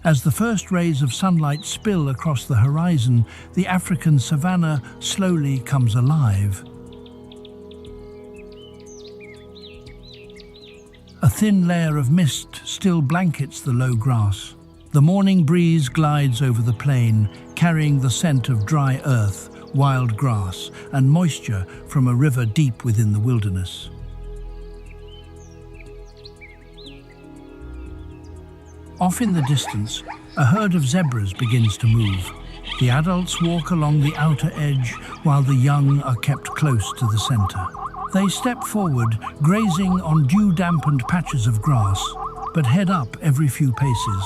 As the first rays of sunlight spill across the horizon, the African savanna slowly comes alive. A thin layer of mist still blankets the low grass. The morning breeze glides over the plain, carrying the scent of dry earth, wild grass, and moisture from a river deep within the wilderness. Off in the distance, a herd of zebras begins to move. The adults walk along the outer edge while the young are kept close to the center. They step forward, grazing on dew-dampened patches of grass, but head up every few paces.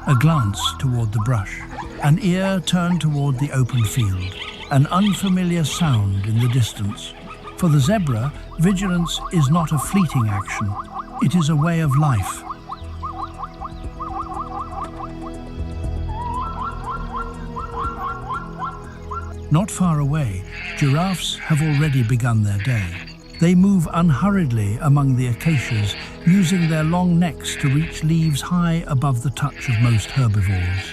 A glance toward the brush, an ear turned toward the open field, an unfamiliar sound in the distance. For the zebra, vigilance is not a fleeting action. It is a way of life. Not far away, giraffes have already begun their day. They move unhurriedly among the acacias, using their long necks to reach leaves high above the touch of most herbivores.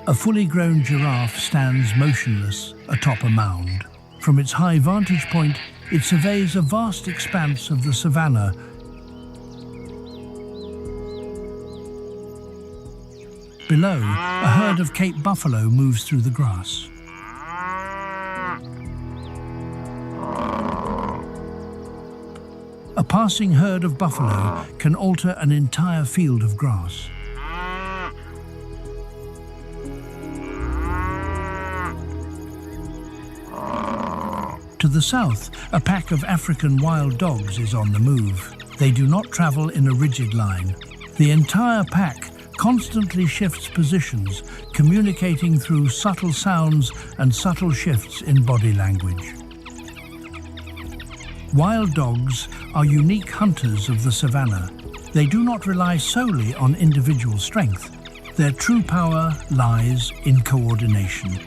A fully grown giraffe stands motionless atop a mound. From its high vantage point, it surveys a vast expanse of the savanna. Below, a herd of Cape buffalo moves through the grass. A passing herd of buffalo can alter an entire field of grass. To the south, a pack of African wild dogs is on the move. They do not travel in a rigid line. The entire pack constantly shifts positions, communicating through subtle sounds and subtle shifts in body language. Wild dogs are unique hunters of the savanna. They do not rely solely on individual strength. Their true power lies in coordination.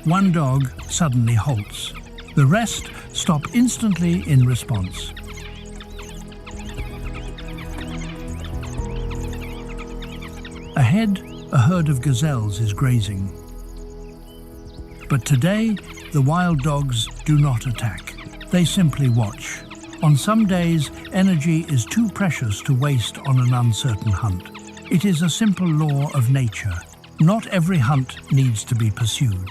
One dog suddenly halts. The rest stop instantly in response. Ahead, a herd of gazelles is grazing. But today, the wild dogs do not attack. They simply watch. On some days, energy is too precious to waste on an uncertain hunt. It is a simple law of nature. Not every hunt needs to be pursued.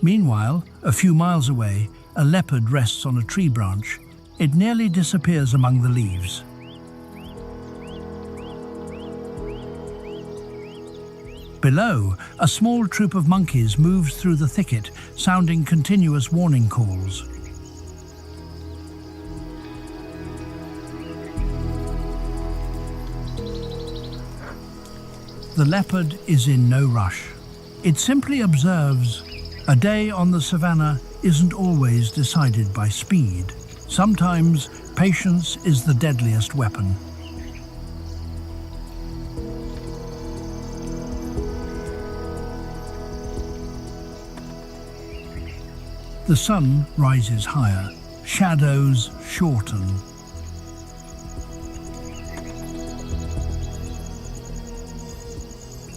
Meanwhile, a few miles away, a leopard rests on a tree branch. It nearly disappears among the leaves. Below, a small troop of monkeys moves through the thicket, sounding continuous warning calls. The leopard is in no rush. It simply observes. A day on the savanna isn't always decided by speed. Sometimes, patience is the deadliest weapon. The sun rises higher. Shadows shorten.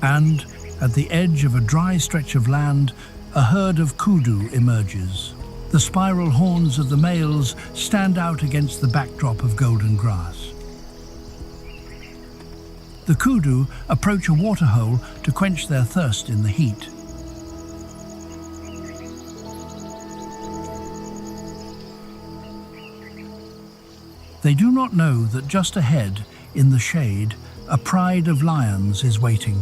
And, at the edge of a dry stretch of land, a herd of kudu emerges. The spiral horns of the males stand out against the backdrop of golden grass. The kudu approach a waterhole to quench their thirst in the heat. They do not know that just ahead, in the shade, a pride of lions is waiting.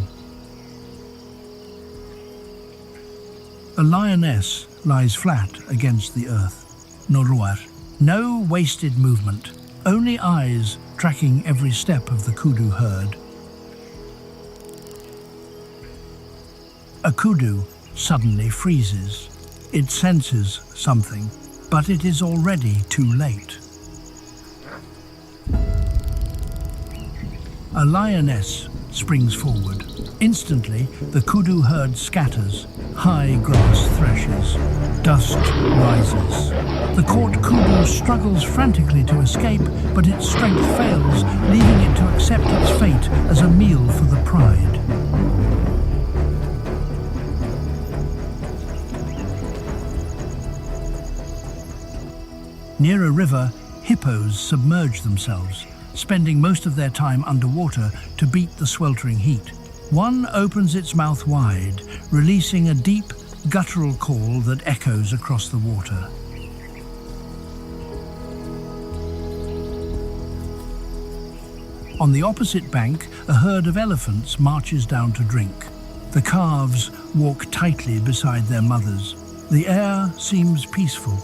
A lioness lies flat against the earth. Noruar. No wasted movement, only eyes tracking every step of the kudu herd. A kudu suddenly freezes. It senses something, but it is already too late. A lioness springs forward. Instantly, the kudu herd scatters. High grass threshes. Dusk rises. The caught kudu struggles frantically to escape, but its strength fails, leaving it to accept its fate as a meal for the pride. Near a river, hippos submerge themselves, spending most of their time underwater to beat the sweltering heat. One opens its mouth wide, releasing a deep, guttural call that echoes across the water. On the opposite bank, a herd of elephants marches down to drink. The calves walk tightly beside their mothers. The air seems peaceful.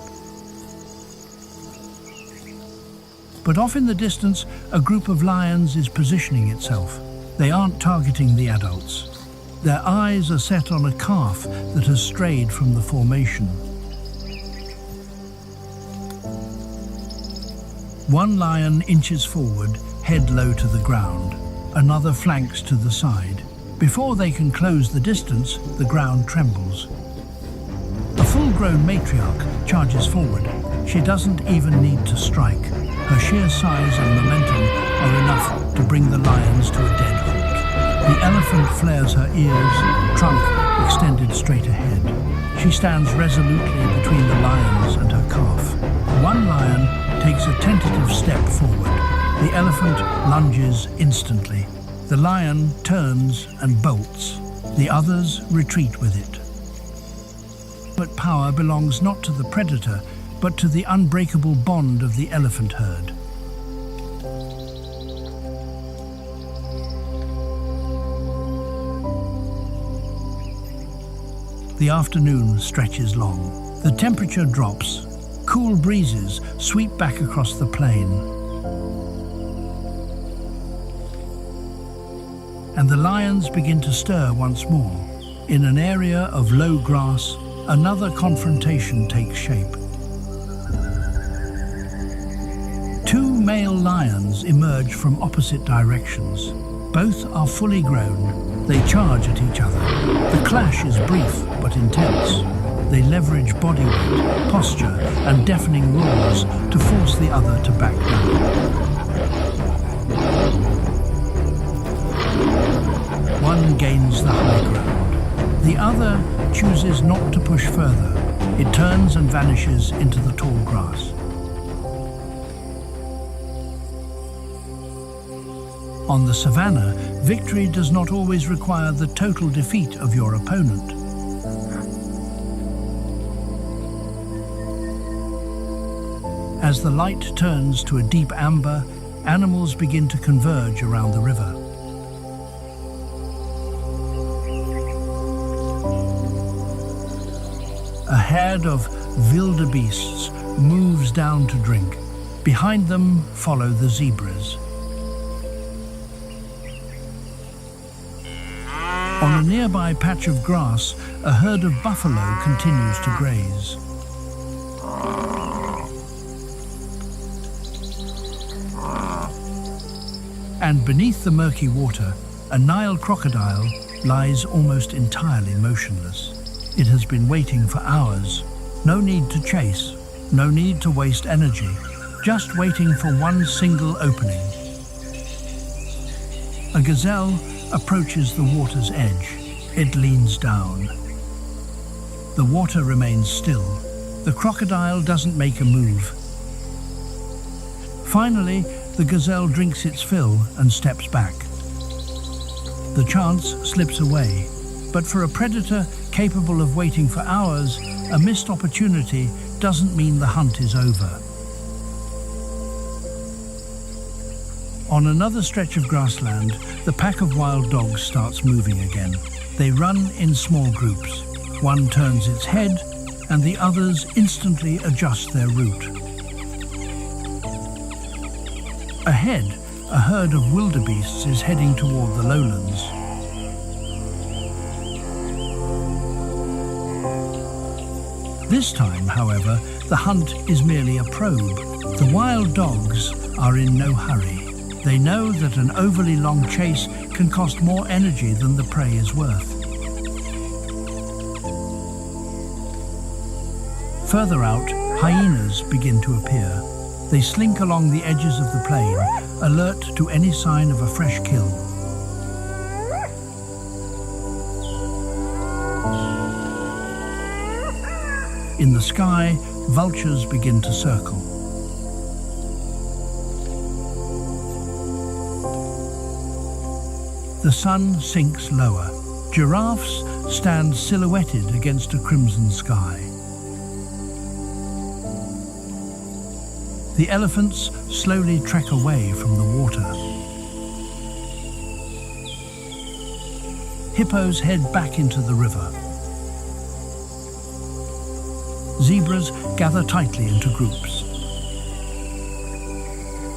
But off in the distance, a group of lions is positioning itself. They aren't targeting the adults. Their eyes are set on a calf that has strayed from the formation. One lion inches forward, head low to the ground. Another flanks to the side. Before they can close the distance, the ground trembles. A full-grown matriarch charges forward. She doesn't even need to strike. Her sheer size and momentum are enough to bring the lions to a dead halt. The elephant flares her ears, trunk extended straight ahead. She stands resolutely between the lions and her calf. One lion takes a tentative step forward. The elephant lunges instantly. The lion turns and bolts. The others retreat with it. But power belongs not to the predator, but to the unbreakable bond of the elephant herd. The afternoon stretches long. The temperature drops. Cool breezes sweep back across the plain. And the lions begin to stir once more. In an area of low grass, another confrontation takes shape. Two male lions emerge from opposite directions. Both are fully grown. They charge at each other. The clash is brief but intense. They leverage body weight, posture, and deafening roars to force the other to back down. One gains the high ground. The other chooses not to push further. It turns and vanishes into the tall grass. On the savannah, victory does not always require the total defeat of your opponent. As the light turns to a deep amber, animals begin to converge around the river. A herd of wildebeests moves down to drink. Behind them follow the zebras. On a nearby patch of grass, a herd of buffalo continues to graze. And beneath the murky water, a Nile crocodile lies almost entirely motionless. It has been waiting for hours. No need to chase, no need to waste energy, just waiting for one single opening. A gazelle approaches the water's edge. It leans down. The water remains still. The crocodile doesn't make a move. Finally, the gazelle drinks its fill and steps back. The chance slips away, but for a predator capable of waiting for hours, a missed opportunity doesn't mean the hunt is over. On another stretch of grassland, the pack of wild dogs starts moving again. They run in small groups. One turns its head, and the others instantly adjust their route. Ahead, a herd of wildebeests is heading toward the lowlands. This time, however, the hunt is merely a probe. The wild dogs are in no hurry. They know that an overly long chase can cost more energy than the prey is worth. Further out, hyenas begin to appear. They slink along the edges of the plain, alert to any sign of a fresh kill. In the sky, vultures begin to circle. The sun sinks lower. Giraffes stand silhouetted against a crimson sky. The elephants slowly trek away from the water. Hippos head back into the river. Zebras gather tightly into groups.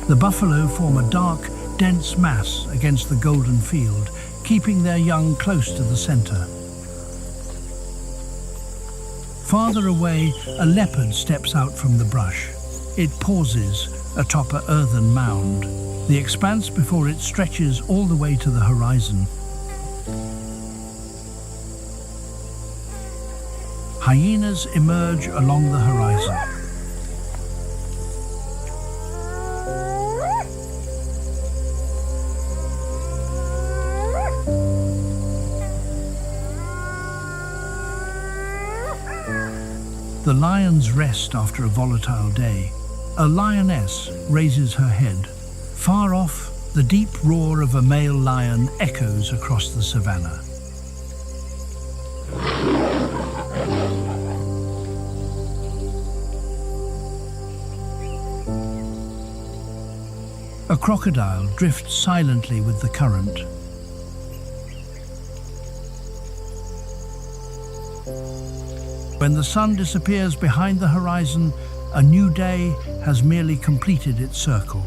The buffalo form a dark, dense mass against the golden field, keeping their young close to the center. Farther away, a leopard steps out from the brush. It pauses atop an earthen mound, the expanse before it stretches all the way to the horizon. Hyenas emerge along the horizon. The lions rest after a volatile day. A lioness raises her head. Far off, the deep roar of a male lion echoes across the savannah. A crocodile drifts silently with the current. When the sun disappears behind the horizon, a new day has merely completed its circle.